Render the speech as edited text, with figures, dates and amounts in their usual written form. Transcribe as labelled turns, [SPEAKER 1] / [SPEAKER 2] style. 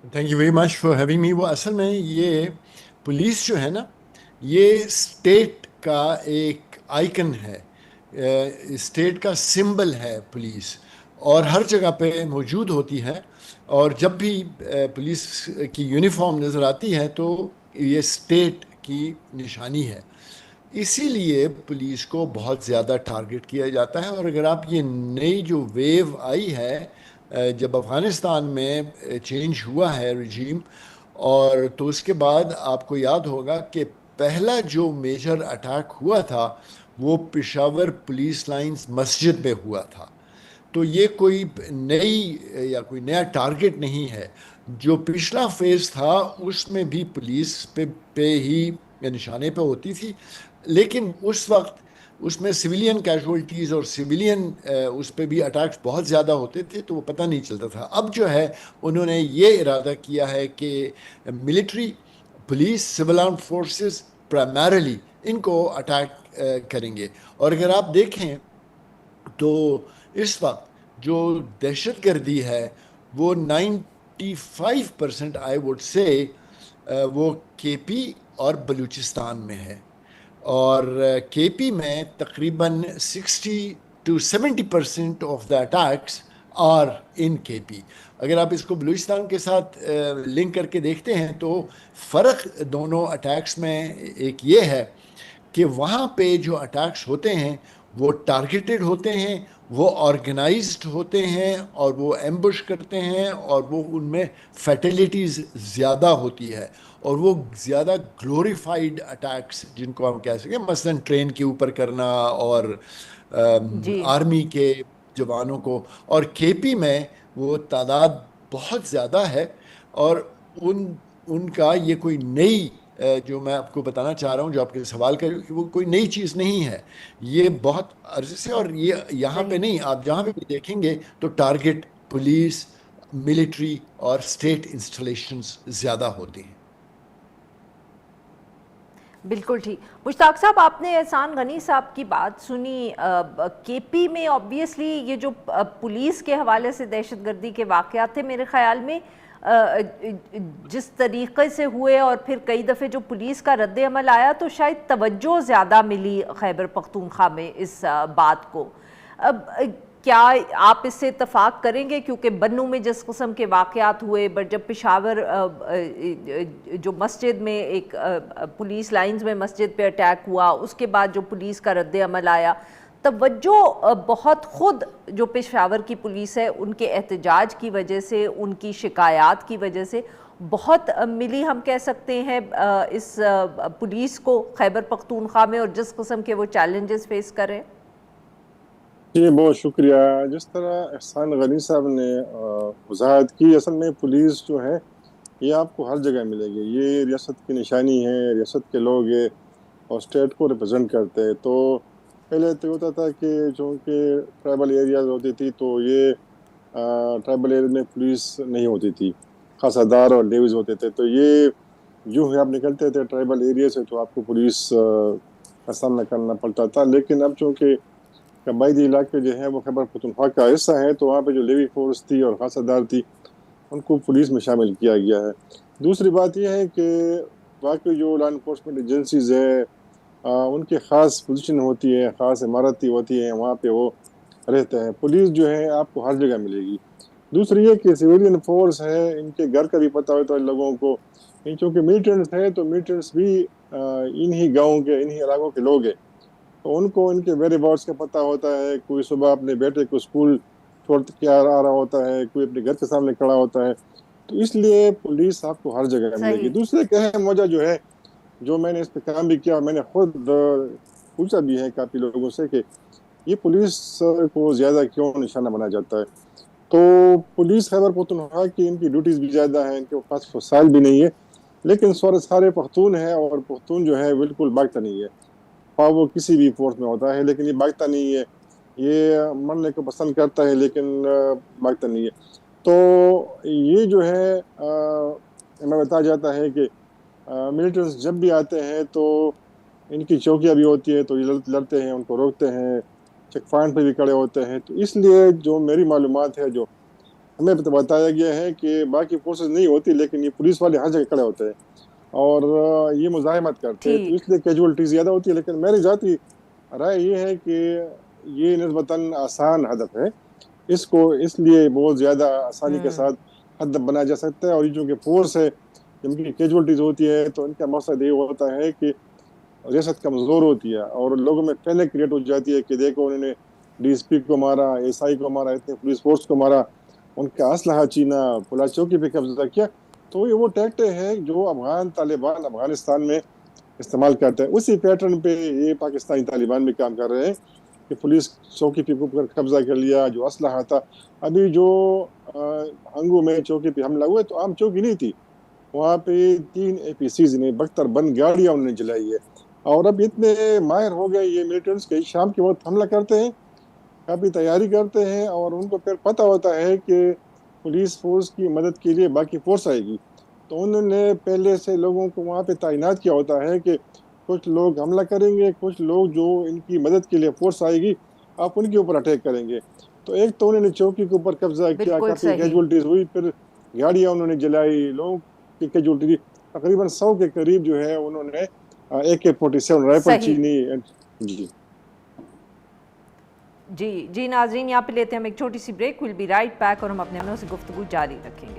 [SPEAKER 1] Thank you very much for having me. वो असल में ये पुलिस जो है ना, ये स्टेट का एक आइकन है, स्टेट का सिंबल है पुलिस, और हर जगह पे मौजूद होती है। और जब भी पुलिस की यूनिफॉर्म नज़र आती है तो ये स्टेट की निशानी है। इसीलिए पुलिस को बहुत ज़्यादा टारगेट किया जाता है। और अगर आप ये नई जो वेव आई है, जब अफ़गानिस्तान में चेंज हुआ है रिजीम, और तो उसके बाद आपको याद होगा कि पहला जो मेजर अटैक हुआ था वो पेशावर पुलिस लाइंस मस्जिद में हुआ था। तो ये कोई नई या कोई नया टारगेट नहीं है। जो पिछला फेज था उसमें भी पुलिस पे ही निशाने पे होती थी, लेकिन उस वक्त उसमें सिविलियन कैजुअल्टीज और सिविलियन उस पे भी अटैक्स बहुत ज़्यादा होते थे, तो वो पता नहीं चलता था। अब जो है उन्होंने ये इरादा किया है कि military, police, civil arm forces primarily इनको अटैक करेंगे। और अगर आप देखें तो इस वक्त जो दहशत गर्दी है वो 95% आई वुड से वो केपी और बलूचिस्तान में है। और केपी में तकरीबन 60 to 70% of the attacks are in KP. अगर आप इसको बलूचिस्तान के साथ लिंक करके देखते हैं तो फ़र्क दोनों अटैक्स में एक ये है कि वहाँ पे जो अटैक्स होते हैं वो टारगेटेड होते हैं, वो ऑर्गेनाइज्ड होते हैं, और वो एम्बुश करते हैं, और वो उनमें फैटिलिटीज़ ज़्यादा होती है। और वो ज़्यादा ग्लोरीफाइड अटैक्स जिनको हम कह सकें, मसलन ट्रेन के ऊपर करना, और
[SPEAKER 2] जी।
[SPEAKER 1] आर्मी के जवानों को। और केपी में वो तादाद बहुत ज़्यादा है। और उन उनका ये कोई नई जो मैं आपको बताना चाह रहा हूँ, जो आपके सवाल का, कि वो कोई नई चीज़ नहीं है। ये बहुत अरसे से, और ये यहाँ पे
[SPEAKER 2] सही।
[SPEAKER 1] नहीं, आप जहाँ पे भी देखेंगे तो टारगेट पुलिस, मिलिट्री और स्टेट इंस्टॉलेशंस ज़्यादा होती हैं।
[SPEAKER 2] बिल्कुल ठीक। मुश्ताक साहब, आपने एहसान गनी साहब की बात सुनी। केपी में ऑब्वियसली ये जो पुलिस के हवाले से दहशतगर्दी के वाक़यात थे, मेरे ख़्याल में जिस तरीक़े से हुए और फिर कई दफ़े जो पुलिस का रद्द अमल आया, तो शायद तवज्जो ज़्यादा मिली खैबर पख्तूनख्वा में इस बात को। अब क्या आप इससे इत्तफाक करेंगे? क्योंकि बन्नू में जिस किस्म के वाक़यात हुए, बट जब पेशावर जो मस्जिद में एक पुलिस लाइंस में मस्जिद पे अटैक हुआ, उसके बाद जो पुलिस का रद्द अमल आया, तवज्जो बहुत ख़ुद जो पेशावर की पुलिस है उनके एहतजाज की वजह से, उनकी शिकायत की वजह से बहुत मिली, हम कह सकते हैं, इस पुलिस को खैबर पख्तूनख्वा में, और जिस किस्म के वो चैलेंजेस फेस कर रहे हैं।
[SPEAKER 3] जी बहुत शुक्रिया। जिस तरह एहसान गनी साहब ने वजाहत की, असल में पुलिस जो है ये आपको हर जगह मिलेगी। ये रियासत की निशानी है, रियासत के लोग ये और स्टेट को रिप्रेजेंट करते हैं। तो पहले तो होता था कि चूँकि ट्राइबल एरियाज होती थी तो ये ट्राइबल एरिया में पुलिस नहीं होती थी, खासादार और लेवीज होते थे। तो ये जो है आप निकलते थे ट्राइबल एरिया से तो आपको पुलिस का सामना करना पड़ता था। लेकिन अब चूँकि कबायली इलाके जो है वो खैबर पख्तूनख्वा का हिस्सा है, तो वहाँ पे जो लेवी फोर्स थी और खासादार थी उनको पुलिस में शामिल किया गया है। दूसरी बात यह है कि बाकी जो लॉ इन्फोर्समेंट एजेंसीज है उनकी ख़ास पोजीशन होती है, ख़ास इमारतें होती हैं, वहाँ पे वो रहते हैं। पुलिस जो है आपको हर जगह मिलेगी। दूसरी ये कि सिविलियन फोर्स है, इनके घर का भी पता होता है लोगों को। क्योंकि मिलिटेंट्स है तो मिलिटेंट्स भी इन्हीं गाँव के, इन्हीं इलाकों के लोग हैं, तो उनको इनके वेरी बॉर्ड्स का पता होता है। कोई सुबह अपने बेटे को स्कूल छोड़ के आ रहा होता है, कोई अपने घर के सामने खड़ा होता है। तो इसलिए पुलिस आपको हर जगह मिलेगी।
[SPEAKER 2] सही।
[SPEAKER 3] दूसरे एक अहम वजह जो है, जो मैंने इस पे काम भी किया, मैंने खुद पूछा भी है काफ़ी लोगों से कि ये पुलिस को ज़्यादा क्यों निशाना बनाया जाता है। तो पुलिस खैबर पख्तूनख्वा की इनकी ड्यूटीज़ भी ज़्यादा है, इनके पास वसाइल भी नहीं है, लेकिन सारे पख्तून है, और पख्तून जो है बिल्कुल भागता नहीं है। हाँ वो किसी भी फोर्स में होता है, लेकिन ये भागता नहीं है। ये मरने को पसंद करता है लेकिन भागता नहीं है। तो ये जो है हमें बताया जाता है कि मिलिटेंट्स जब भी आते हैं तो इनकी चौकियाँ भी होती है, तो ये लड़ते हैं, उनको रोकते हैं, चेक पॉइंट पे भी खड़े होते हैं। तो इसलिए जो मेरी मालूमात है, जो ہمیں بتایا گیا ہے کہ باقی فورسز نہیں ہوتی لیکن یہ پولیس والے ہر جگہ کھڑے ہوتے ہیں اور یہ مزاحمت کرتے ہیں، تو
[SPEAKER 2] ٹھیک
[SPEAKER 3] اس لیے کیجولٹی زیادہ ہوتی ہے. لیکن میری ذاتی رائے یہ ہے کہ یہ نسبتاً آسان ہدف ہے، اس کو اس لیے بہت زیادہ آسانی کے ساتھ ہدف بنایا جا سکتا ہے. اور یہ چونکہ فورس ہے، جن کی کیجولٹیز ہوتی ہے تو ان کا مقصد یہ ہوتا ہے کہ ریاست کمزور ہوتی ہے اور لوگوں میں پہلے کریٹ ہو جاتی ہے کہ دیکھو انہوں نے ڈی ایس پی کو مارا، ایس آئی کو مارا، اتنے پولیس فورس کو مارا، ان کا اسلحہ چھینا، پولیس چوکی پہ قبضہ کیا. تو یہ وہ ٹیکٹے ہیں جو افغان طالبان افغانستان میں استعمال کرتے ہیں. اسی پیٹرن پہ یہ پاکستانی طالبان بھی کام کر رہے ہیں کہ پولیس چوکی پہ قبضہ کر لیا، جو اسلحہ تھا. ابھی جو ہنگو میں چوکی پہ حملہ ہوا تو عام چوکی نہیں تھی، وہاں پہ 3 APCs نے بختر بند گاڑیاں انہوں نے جلائی ہے. اور اب اتنے ماہر ہو گئے یہ ملیٹنٹس کے شام کے وقت حملہ کرتے ہیں، کافی تیاری کرتے ہیں اور ان کو پھر پتہ ہوتا ہے کہ پولیس فورس کی مدد کے لیے باقی فورس آئے گی، تو انہوں نے پہلے سے لوگوں کو وہاں پہ تعینات کیا ہوتا ہے کہ کچھ لوگ حملہ کریں گے، کچھ لوگ جو ان کی مدد کے لیے فورس آئے گی آپ ان کے اوپر اٹیک کریں گے. تو ایک تو انہوں نے چوکی کے اوپر قبضہ کیا،
[SPEAKER 2] بالکل
[SPEAKER 3] کافی
[SPEAKER 2] صحیح.
[SPEAKER 3] کیجولٹیز ہوئی، پھر گاڑیاں انہوں نے جلائی، لوگوں کی کیجولٹی تقریباً 100 کے قریب جو ہے انہوں نے AK-47 رائفل
[SPEAKER 2] صحیح.
[SPEAKER 3] چینی. جی
[SPEAKER 2] جی ناظرین، یہاں پہ لیتے ہیں ہم ایک چھوٹی سی break. We'll be right back اور ہم اپنے عملوں سے گفتگو جاری رکھیں گے.